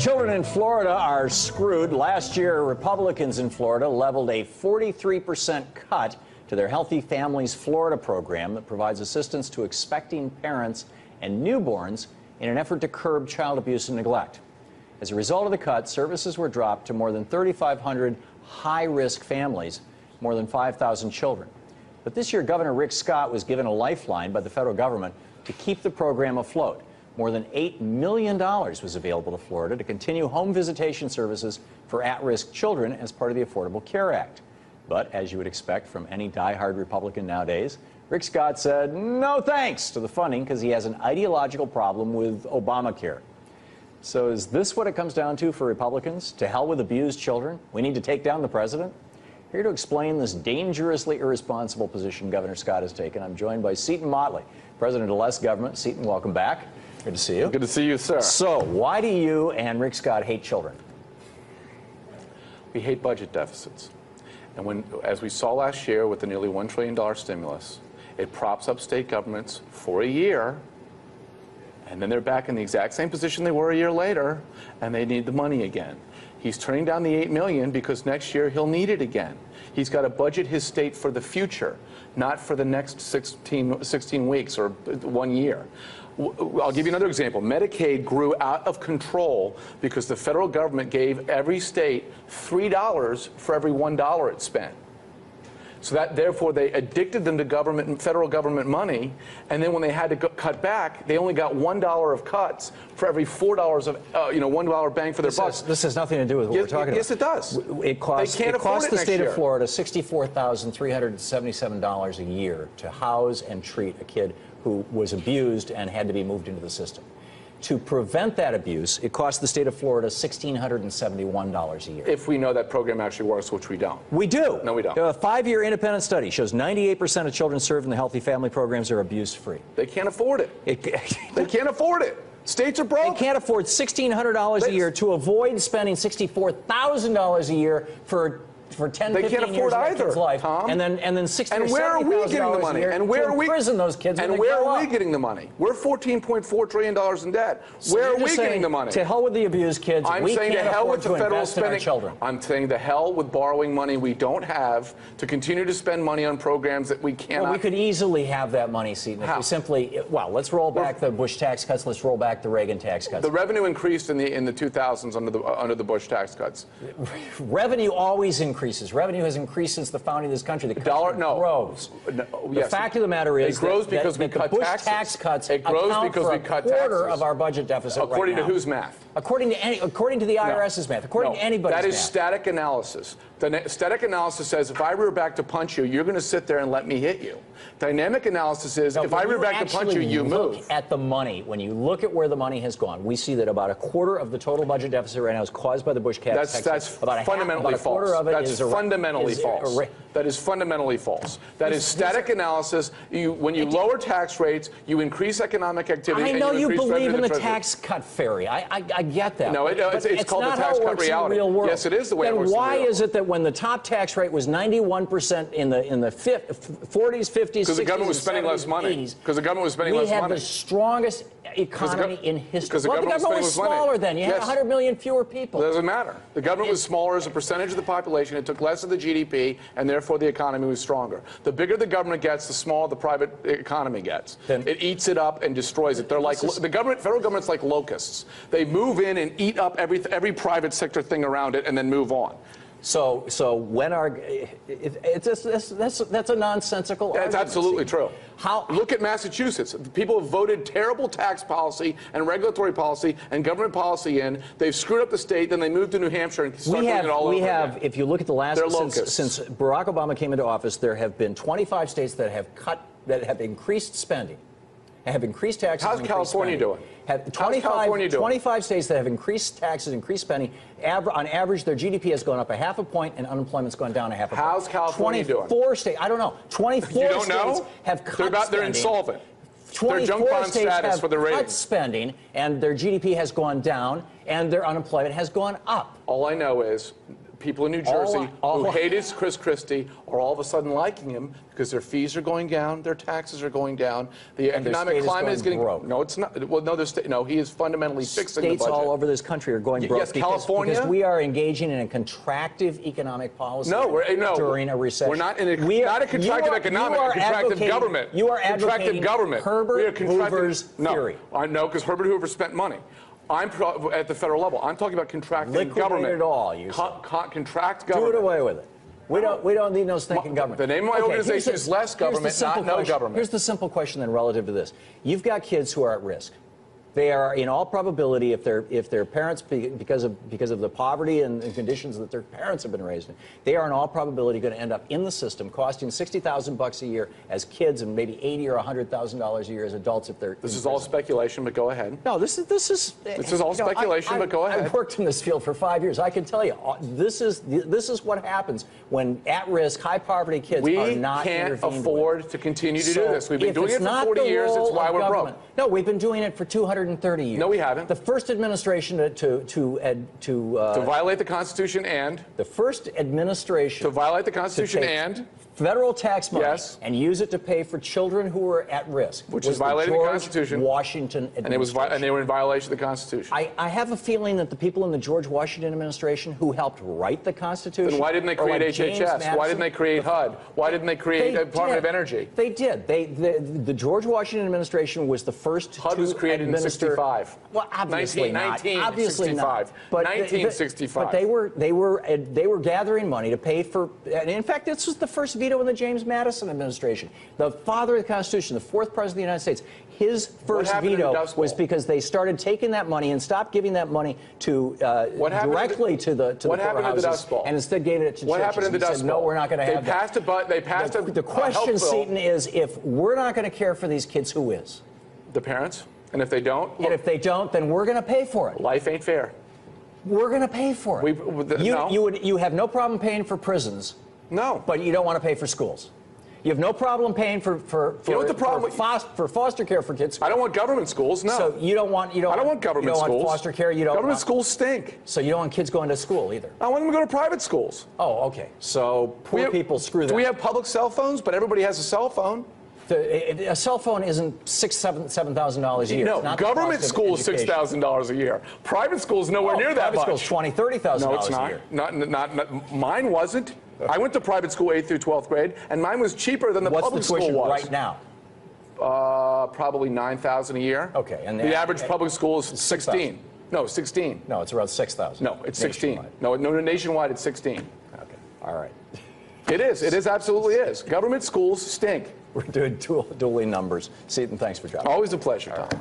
Children in Florida are screwed. Last year, Republicans in Florida leveled a 43% cut to their Healthy Families Florida program that provides assistance to expecting parents and newborns in an effort to curb child abuse and neglect. As a result of the cut, services were dropped to more than 3,500 high-risk families, more than 5,000 children. But this year, Governor Rick Scott was given a lifeline by the federal government to keep the program afloat. More than $8 million was available to Florida to continue home visitation services for at-risk children as part of the Affordable Care Act. But as you would expect from any die-hard Republican nowadays, Rick Scott said no thanks to the funding because he has an ideological problem with Obamacare. So is this what it comes down to for Republicans? To hell with abused children? We need to take down the president? Here to explain this dangerously irresponsible position Governor Scott has taken, I'm joined by Seton Motley, president of Less Government. Seton, welcome back. Good to see you. Good to see you, sir. So, why do you and Rick Scott hate children? We hate budget deficits. And as we saw last year with the nearly $1 trillion stimulus, it props up state governments for a year, and then they're back in the exact same position they were a year later, and they need the money again. He's turning down the $8 million because next year he'll need it again. He's got to budget his state for the future, not for the next 16 weeks or 1 year. I'll give you another example. Medicaid grew out of control because the federal government gave every state $3 for every $1 it spent. So that, therefore, they addicted them to government and federal government money, and then when they had to cut back, they only got $1 of cuts for every $4 of, $1 bang for their buck. This has nothing to do with what we're talking about. Yes, it does. It costs the state of Florida $64,377 a year to house and treat a kid who was abused and had to be moved into the system. To prevent that abuse, it costs the state of Florida $1,671 a year. If we know that program actually works, which we don't. We do. No, we don't. A 5-year independent study shows 98% of children served in the Healthy Family programs are abuse-free. They can't afford it. They can't afford it. States are broke. They can't afford $1,600 a year to avoid spending $64,000 a year for 10, 15 years of their kid's life, Tom. and then $60,000 and where are we getting the money? And where are we imprison those kids? And where are we getting the money? We're $14.4 trillion in debt. So where are we getting the money? To hell with the abused kids. I'm saying to hell with the federal spending. Children. I'm saying to hell with borrowing money we don't have to continue to spend money on programs that we cannot. Well, we could easily have that money, Seton, if we simply. Well, let's roll back the Bush tax cuts. Let's roll back the Reagan tax cuts. The revenue increased in the 2000s under the Bush tax cuts. Revenue always increases. Revenue has increased since the founding of this country. The country grows. The fact of the matter is it grows because we cut the Bush taxes. tax cuts it grows account because for we cut a quarter taxes. of our budget deficit According right to now. whose math? According to the IRS's math. According to anybody's math. That is static analysis. The static analysis says if I rear back to punch you, you're going to sit there and let me hit you. Dynamic analysis is if I rear back to punch you, you move. Look at the money. When you look at where the money has gone, we see that about a quarter of the total budget deficit right now is caused by the Bush tax cuts. That's fundamentally false. That's fundamentally false. That is fundamentally false. That is static analysis. When you lower tax rates, you increase economic activity. I know and you believe in the treasury. tax cut fairy. I get that. No, it's called the tax cut reality. Yes, it is the way it works. Then why is it that when the top tax rate was 91% in the 40s, 50s, 60s, because the government was spending less money. Because the government was spending less money. We had the strongest economy in history. Because the government was smaller then. You had 100 million fewer people. It doesn't matter. The government was smaller as a percentage of the population. It took less of the GDP, and therefore the economy was stronger. The bigger the government gets, the smaller the private economy gets. It eats it up and destroys it. They're like the government. Federal government's like locusts. They move in and eat up every private sector thing around it, and then move on. So when that's a nonsensical argument. That's absolutely true. How? Look at Massachusetts. People have voted terrible tax policy and regulatory policy and government policy in. They've screwed up the state. Then they moved to New Hampshire and started doing it all over again. If you look at the last since Barack Obama came into office, there have been 25 states that have increased spending. Have increased taxes. How's California doing? Have 25 states that have increased taxes, increased spending. On average, their GDP has gone up 0.5 point, and unemployment's gone down 0.5 point. How's California doing? 24 states. I don't know. 24 states have cut spending. They're insolvent. 24 they're junk bond states status have for the cut ratings. Spending, and their GDP has gone down, and their unemployment has gone up. All I know is people in New Jersey who hated Chris Christie are all of a sudden liking him because their fees are going down, their taxes are going down, the economic climate is getting broke. No, it's not. Well, no, he is fundamentally fixing the budget. States all over this country are going broke. Yes, California. Because we are engaging in a contractive economic policy. During a recession. We're not in not a contractive economic, a contractive government. You are advocating government. Herbert Hoover's theory. I know, because Herbert Hoover spent money. I'm at the federal level. I'm talking about contracting government. Liquidate it all. Contract government. Do it away with it. We don't need no stinking government. The name of my organization is less government, not no government. Here's the simple question then relative to this. You've got kids who are at risk. They are, in all probability, if their parents, because of the poverty and conditions that their parents have been raised in, they are in all probability going to end up in the system, costing $60,000 a year as kids, and maybe $80,000 or $100,000 a year as adults if they're. This is all speculation, but go ahead. No, this is all speculation, but go ahead. I've worked in this field for 5 years. I can tell you, this is what happens when at-risk, high-poverty kids are not intervened with. We can't afford to continue to do this. We've been doing it for 40 years. That's why we're broke. No, we've been doing it for 230 years. No, we haven't. The first administration to violate the Constitution and the first administration to violate the Constitution and federal tax money and use it to pay for children who were at risk, which is violating the Constitution. Washington administration. And they were in violation of the Constitution. I have a feeling that the people in the George Washington administration who helped write the Constitution. Then why didn't they create HHS? Why didn't they create HUD? Why didn't they create the Department of Energy? They did. The George Washington administration was the first HUD was created in 65. Well, obviously not. 1965. But 1965. But they were gathering money to pay for. And in fact, this was the first veto in the James Madison administration. The father of the Constitution, the fourth president of the United States, his first veto was because they started taking that money and stopped giving that money to directly to the poorhouses, and instead gave it to churches. What happened in the Dust Bowl? No, we're not going to have that. They passed the question, Seton, is if we're not going to care for these kids, who is? The parents. And if they don't? And if they don't, then we're going to pay for it. Life ain't fair. We're going to pay for it. You have no problem paying for prisons. No. But you don't want to pay for schools. You have no problem paying for foster care for kids. I don't want government schools. No. So you don't want I don't want government schools. You don't want foster care. You don't. Government schools stink. So you don't want kids going to school either. I want them to go to private schools. Oh, okay. So poor people screw that. Do we have public cell phones? But everybody has a cell phone. A cell phone isn't $7,000 a year. No, government school is $6,000 a year. Private school is nowhere near that much. Private school is $20,000, $30,000 no, it's a year. Not, mine wasn't. I went to private school 8th through 12th grade, and mine was cheaper than the public school was. What's the tuition right now? Probably $9,000 a year. Okay, and the average public school is 16. No, 16. No, it's around 6,000. No, it's 16. No, nationwide it's 16. Okay, all right. It is. It absolutely is. Government schools stink. We're doing dueling numbers. Seton, thanks for joining. Always a pleasure, Tom.